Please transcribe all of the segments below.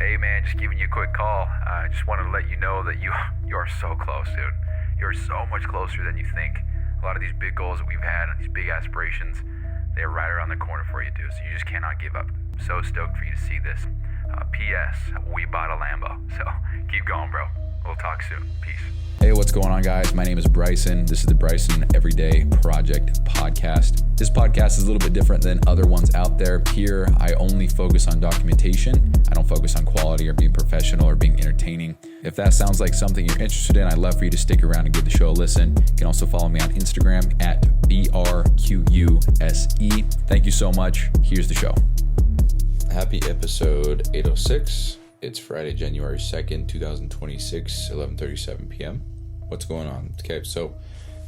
Hey man, just giving you a quick call. I just wanted to let you know that you are so close, dude. You're so much closer than you think. A lot of these big goals that we've had and these big aspirations, they're right around the corner for you, dude. So you just cannot give up. So stoked for you to see this. P.S. We bought a Lambo. So keep going, bro. We'll talk soon. Peace. Hey, what's going on, guys? My name is Bryson. This is the Bryson Everyday Project podcast. This podcast is a little bit different than other ones out there. Here, I only focus on documentation. I don't focus on quality or being professional or being entertaining. If that sounds like something you're interested in, I'd love for you to stick around and give the show a listen. You can also follow me on Instagram at BRQUSE. Thank you so much. Here's the show. Happy episode 806. It's Friday, January 2nd, 2026, 11:37 p.m. What's going on? Okay, so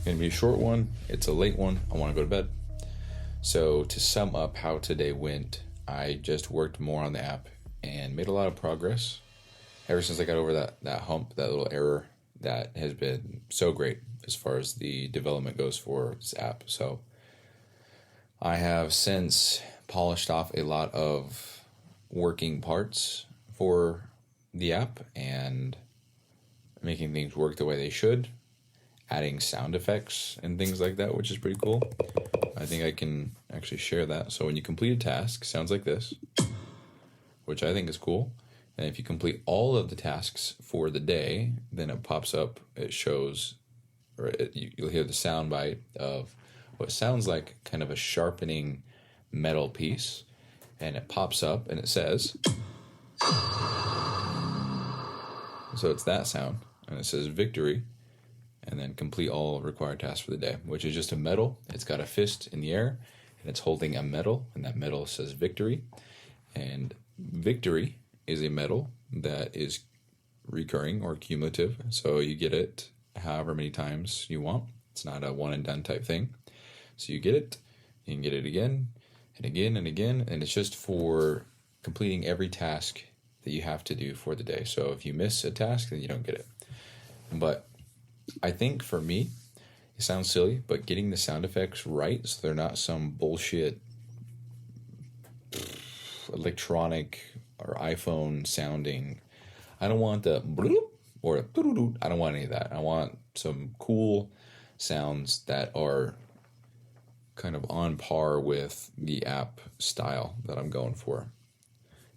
going to be a short one. It's a late one. I want to go to bed. So to sum up how today went, I just worked more on the app and made a lot of progress. Ever since I got over that hump, that little error, that has been so great as far as the development goes for this app. So I have since polished off a lot of working parts for the app and making things work the way they should, adding sound effects and things like that, which is pretty cool. I think I can actually share that. So when you complete a task, sounds like this, which I think is cool. And if you complete all of the tasks for the day, then it pops up, it shows, or you'll hear the sound bite of what sounds like kind of a sharpening metal piece. And it pops up and it says, so it's that sound. And it says victory, and then complete all required tasks for the day, which is just a medal. It's got a fist in the air, and it's holding a medal, and that medal says victory. And victory is a medal that is recurring or cumulative, so you get it however many times you want. It's not a one and done type thing. So you get it, you can get it again, and again, and again, and it's just for completing every task that you have to do for the day. So if you miss a task, then you don't get it. But I think for me, it sounds silly, but getting the sound effects right so they're not some bullshit electronic or iPhone sounding. I don't want the bloop or a doo-doo-doo. I don't want any of that. I want some cool sounds that are kind of on par with the app style that I'm going for.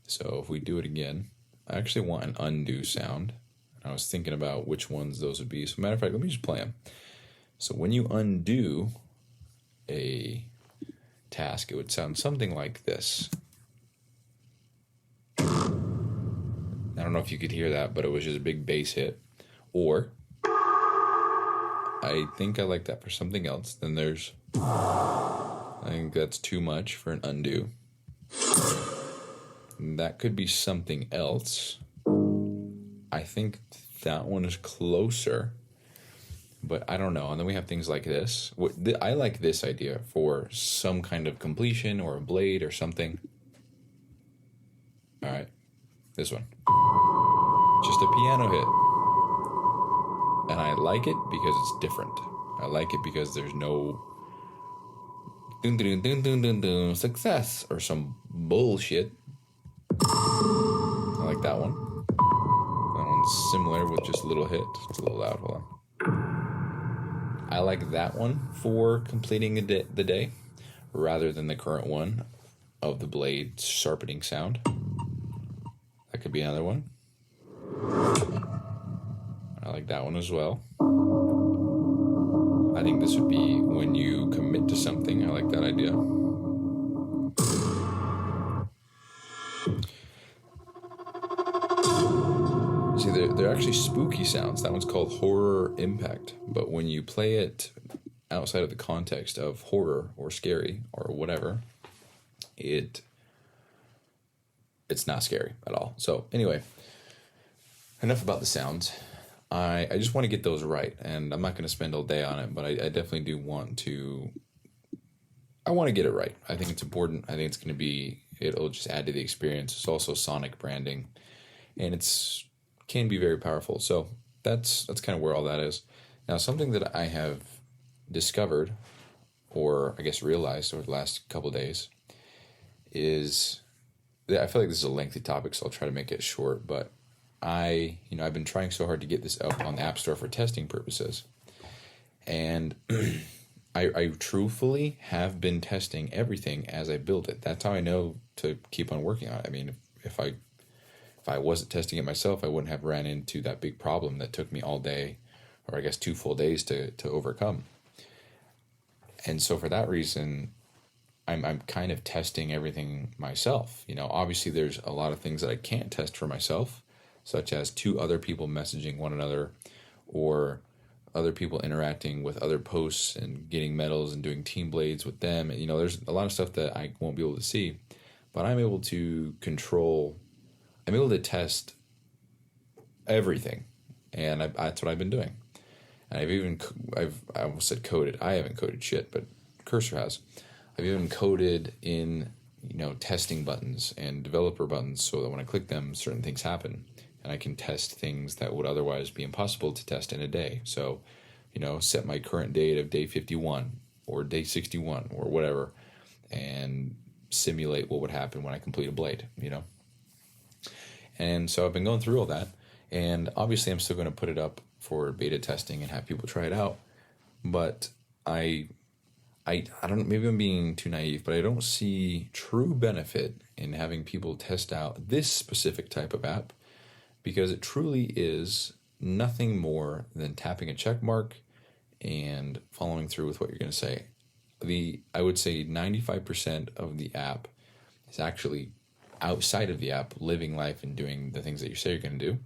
So if we do it again, I actually want an undo sound. I was thinking about which ones those would be. So matter of fact, let me just play them. So when you undo a task, it would sound something like this. I don't know if you could hear that, but it was just a big bass hit. Or I think I like that for something else. Then there's, I think that's too much for an undo. That could be something else. I think that one is closer, but I don't know. And then we have things like this. I like this idea for some kind of completion or a blade or something. All right, this one. Just a piano hit. And I like it because it's different. I like it because there's no dun dun dun dun dun dun success or some bullshit. I like that one. That one's similar with just a little hit. It's a little loud. Hold on. I like that one for completing the day rather than the current one of the blade sharpening sound. That could be another one. I like that one as well. I think this would be when you commit to something. I like that idea. See, they're actually spooky sounds. That one's called horror impact. But when you play it outside of the context of horror or scary or whatever, it's not scary at all. So anyway, enough about the sounds. I just want to get those right, and I'm not going to spend all day on it, but I definitely do want to. I want to get it right. I think it's important. I think it's going to be. It'll just add to the experience. It's also sonic branding, and can be very powerful. So that's kind of where all that is. Now, something that I have discovered, or I guess realized over the last couple of days, is I feel like this is a lengthy topic, so I'll try to make it short. But I've been trying so hard to get this up on the App Store for testing purposes, and I truthfully have been testing everything as I build it. That's how I know to keep on working on it. I mean, if I wasn't testing it myself, I wouldn't have ran into that big problem that took me all day, or I guess 2 full days to overcome. And so for that reason, I'm kind of testing everything myself. Obviously there's a lot of things that I can't test for myself, such as 2 other people messaging one another, or other people interacting with other posts and getting medals and doing team blades with them. And, there's a lot of stuff that I won't be able to see, but I'm able to test everything. And that's what I've been doing. And I almost said coded. I haven't coded shit, but Cursor has. I've even coded in, testing buttons and developer buttons so that when I click them, certain things happen. And I can test things that would otherwise be impossible to test in a day. So, set my current date of day 51 or day 61 or whatever, and simulate what would happen when I complete a blade, And so I've been going through all that. And obviously I'm still going to put it up for beta testing and have people try it out. But I don't, maybe I'm being too naive, but I don't see true benefit in having people test out this specific type of app, because it truly is nothing more than tapping a check mark and following through with what you're going to say. I would say 95% of the app is actually outside of the app, living life and doing the things that you say you're going to do,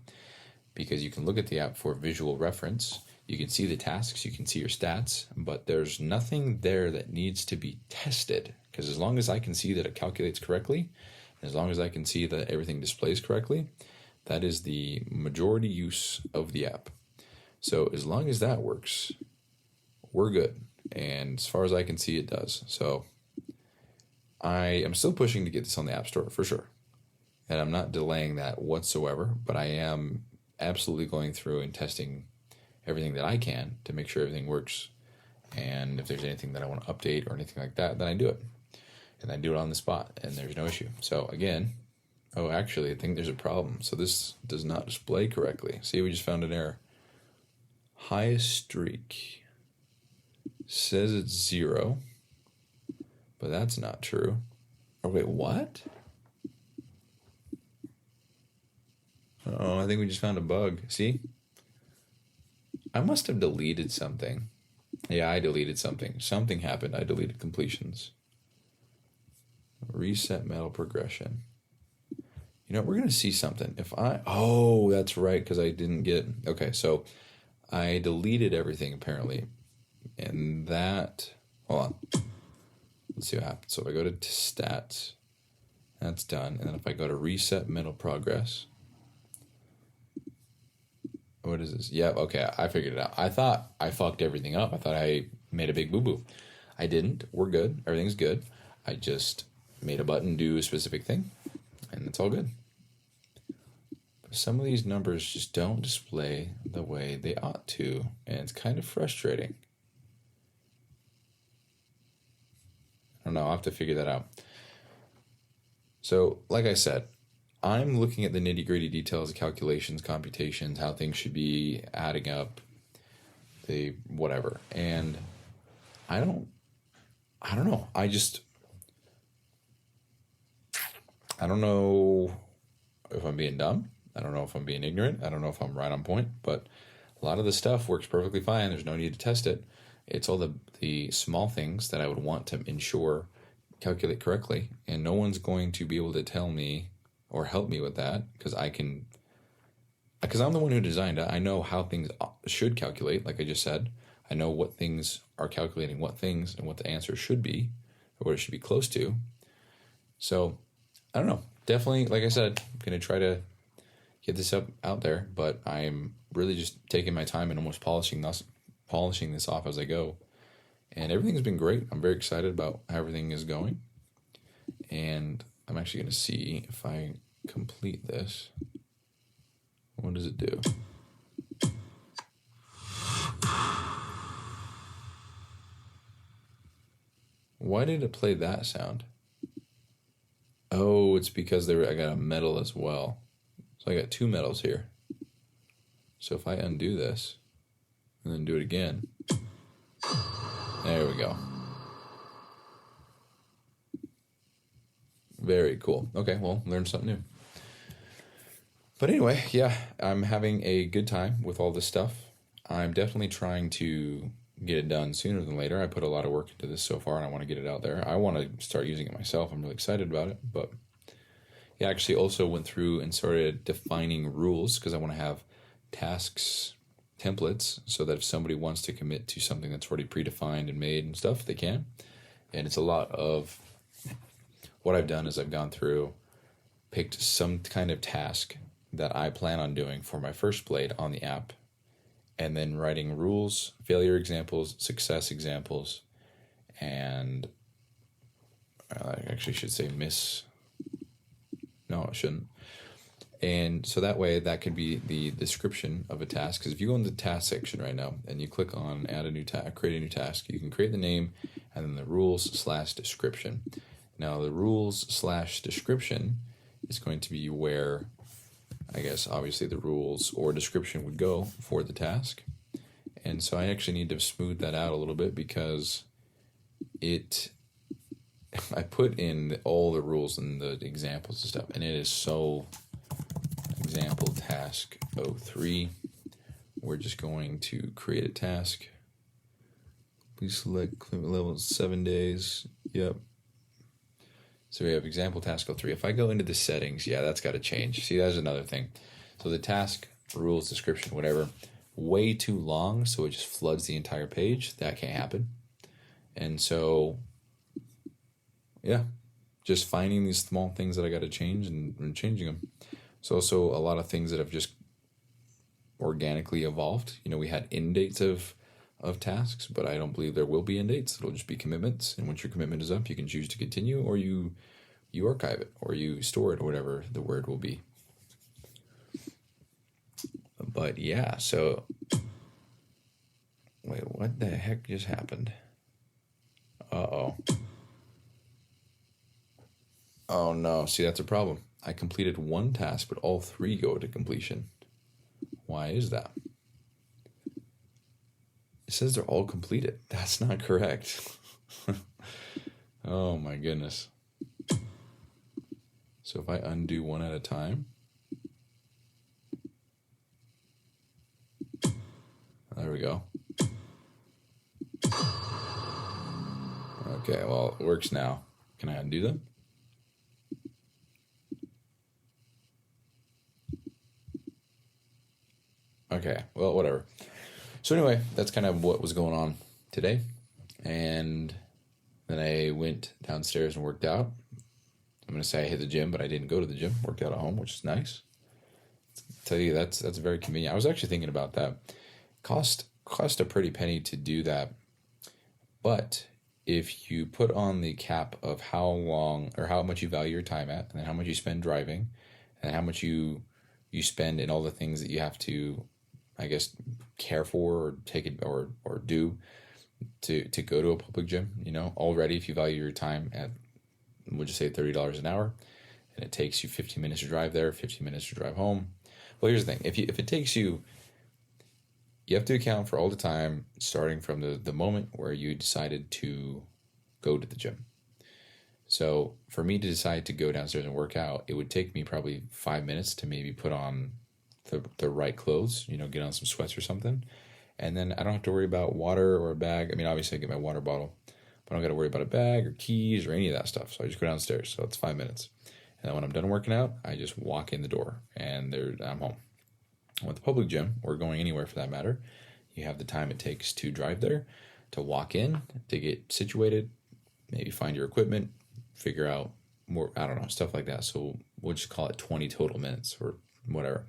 because you can look at the app for visual reference. You can see the tasks, you can see your stats, but there's nothing there that needs to be tested, because as long as I can see that it calculates correctly, and as long as I can see that everything displays correctly, that is the majority use of the app. So as long as that works, we're good. And as far as I can see, it does. So I am still pushing to get this on the App Store for sure. And I'm not delaying that whatsoever, but I am absolutely going through and testing everything that I can to make sure everything works. And if there's anything that I want to update or anything like that, then I do it. And I do it on the spot, and there's no issue. So again, actually, I think there's a problem. So this does not display correctly. See, we just found an error. Highest streak says it's 0, but that's not true. Oh, wait, what? Oh, I think we just found a bug. See? I must have deleted something. Yeah, I deleted something. Something happened. I deleted completions. Reset medal progression. We're going to see something. Oh, that's right, because I didn't get... Okay, so I deleted everything, apparently. And that... Hold on. Let's see what happens. So if I go to stats, that's done. And then if I go to reset medal progress... What is this? Yeah, okay, I figured it out. I thought I fucked everything up. I thought I made a big boo-boo. I didn't. We're good. Everything's good. I just made a button do a specific thing, and it's all good. But some of these numbers just don't display the way they ought to, and it's kind of frustrating. I don't know. I'll have to figure that out. So, like I said, I'm looking at the nitty-gritty details of calculations, computations, how things should be adding up, the whatever. And I don't know. I don't know if I'm being dumb. I don't know if I'm being ignorant. I don't know if I'm right on point. But a lot of the stuff works perfectly fine. There's no need to test it. It's all the small things that I would want to ensure calculate correctly. And no one's going to be able to tell me or help me with that, because I'm the one who designed it. I know how things should calculate, like I just said. I know what things are calculating what things and what the answer should be, or what it should be close to. So, I don't know. Definitely, like I said, I'm going to try to get this out there, but I'm really just taking my time and almost polishing this off as I go. And everything's been great. I'm very excited about how everything is going. And I'm actually going to see if I complete this. What does it do? Why did it play that sound? Oh, it's because I got a medal as well. So I got 2 medals here. So if I undo this and then do it again, there we go. Very cool. Okay, well, learned something new. But anyway, yeah, I'm having a good time with all this stuff. I'm definitely trying to get it done sooner than later. I put a lot of work into this so far, and I want to get it out there. I want to start using it myself. I'm really excited about it. But yeah, I actually also went through and started defining rules because I want to have tasks templates so that if somebody wants to commit to something that's already predefined and made and stuff, they can. And it's a lot of what I've done is I've gone through, picked some kind of task that I plan on doing for my first blade on the app, and then writing rules, failure examples, success examples, and I actually should say no, I shouldn't. And so that way that could be the description of a task. Because if you go in the task section right now and you click on add a new task, create a new task, you can create the name and then the rules/description. Now the rules/description is going to be where, I guess, obviously the rules or description would go for the task. And so I actually need to smooth that out a little bit because I put in all the rules and the examples and stuff, and it is so example task 03. We're just going to create a task. Please select commitment level 7 days. Yep. So we have example task 03. If I go into the settings, yeah, that's got to change. See, that's another thing. So the task, rules, description, whatever, way too long, so it just floods the entire page. That can't happen. And so, yeah, just finding these small things that I got to change and changing them. So also a lot of things that have just organically evolved. You know, we had end dates of tasks, but I don't believe there will be end dates. It'll just be commitments. And once your commitment is up, you can choose to continue, or you archive it, or you store it, or whatever the word will be. But yeah, so wait, what the heck just happened? Uh-oh. Oh no, see, that's a problem. I completed one task, but all 3 go to completion. Why is that? It says they're all completed. That's not correct. Oh my goodness. So if I undo one at a time. There we go. Okay, well, it works now. Can I undo them? Okay, well, whatever. So anyway, that's kind of what was going on today. And then I went downstairs and worked out. I'm going to say I hit the gym, but I didn't go to the gym. Worked out at home, which is nice. I'll tell you, that's very convenient. I was actually thinking about that. Cost a pretty penny to do that. But if you put on the cap of how long or how much you value your time at, and then how much you spend driving, and how much you spend in all the things that you have to, I guess, care for or take it or do to go to a public gym, you know, already if you value your time at, we'll just say $30 an hour, and it takes you 15 minutes to drive there, 15 minutes to drive home. Well, here's the thing. If it takes you have to account for all the time starting from the moment where you decided to go to the gym. So for me to decide to go downstairs and work out, it would take me probably 5 minutes to maybe put on the right clothes, you know, get on some sweats or something. And then I don't have to worry about water or a bag. I mean, obviously I get my water bottle, but I don't got to worry about a bag or keys or any of that stuff. So I just go downstairs. So it's 5 minutes. And then when I'm done working out, I just walk in the door and I'm home. With the public gym, or going anywhere for that matter, you have the time it takes to drive there, to walk in, to get situated, maybe find your equipment, figure out more, I don't know, stuff like that. So we'll just call it 20 total minutes or whatever.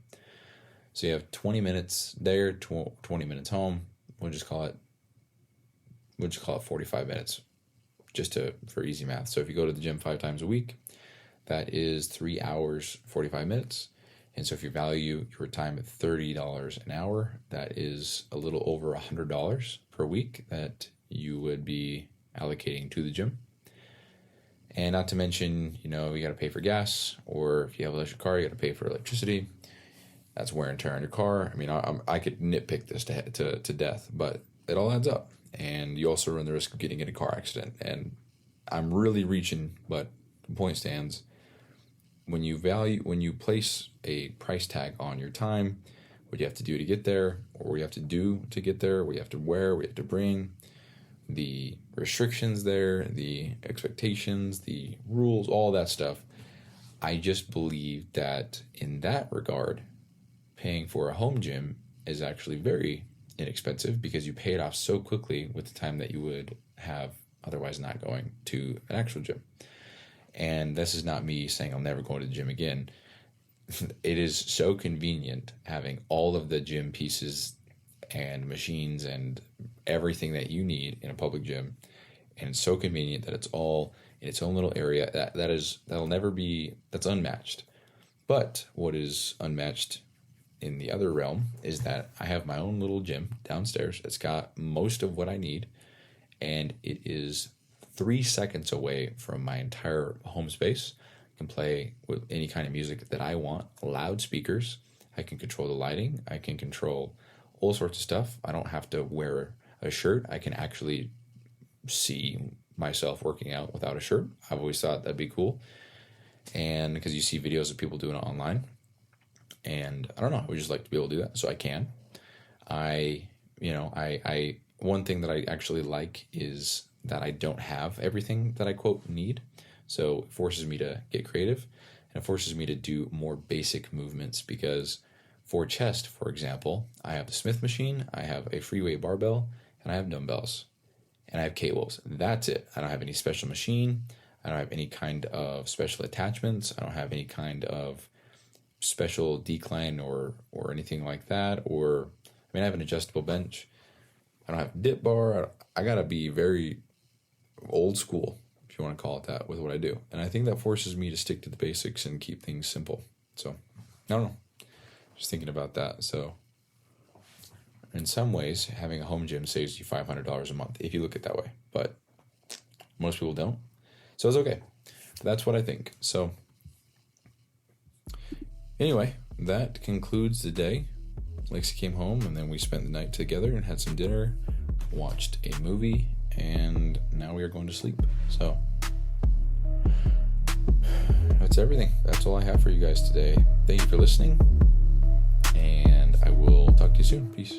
So you have 20 minutes there, 20 minutes home. We'll just call it 45 minutes, just for easy math. So if you go to the gym 5 times a week, that is 3 hours, 45 minutes. And so if you value your time at $30 an hour, that is a little over $100 per week that you would be allocating to the gym. And not to mention, you got to pay for gas, or if you have an electric car, you got to pay for electricity. That's wear and tear on your car. I mean, I could nitpick this to death, but it all adds up. And you also run the risk of getting in a car accident. And I'm really reaching, but the point stands. When you place a price tag on your time, what you have to do to get there, or what you have to do to get there, what you have to wear, what you have to bring, the restrictions there, the expectations, the rules, all that stuff, I just believe that in that regard, paying for a home gym is actually very inexpensive because you pay it off so quickly with the time that you would have otherwise not going to an actual gym. And this is not me saying I'll never go to the gym again. It is so convenient having all of the gym pieces and machines and everything that you need in a public gym. And it's so convenient that it's all in its own little area. That's unmatched. But what is unmatched in the other realm is that I have my own little gym downstairs. It's got most of what I need, and it is 3 seconds away from my entire home space. I can play with any kind of music that I want, loud speakers. I can control the lighting. I can control all sorts of stuff. I don't have to wear a shirt. I can actually see myself working out without a shirt. I've always thought that'd be cool. And because you see videos of people doing it online. And I don't know, I would just like to be able to do that. So I can. One thing that I actually like is that I don't have everything that I quote need. So it forces me to get creative, and it forces me to do more basic movements because for chest, for example, I have the Smith machine, I have a free weight barbell, and I have dumbbells, and I have cables. That's it. I don't have any special machine. I don't have any kind of special attachments. I don't have any kind of special decline or anything like that. I have an adjustable bench. I don't have a dip bar. I gotta be very old school, if you want to call it that, with what I do. And I think that forces me to stick to the basics and keep things simple. So, I don't know. Just thinking about that. So, in some ways, having a home gym saves you $500 a month, if you look at it that way. But most people don't. So it's okay. But that's what I think. So, anyway, that concludes the day. Lexi came home, and then we spent the night together and had some dinner, watched a movie, and now we are going to sleep. So that's everything. That's all I have for you guys today. Thank you for listening, and I will talk to you soon. Peace.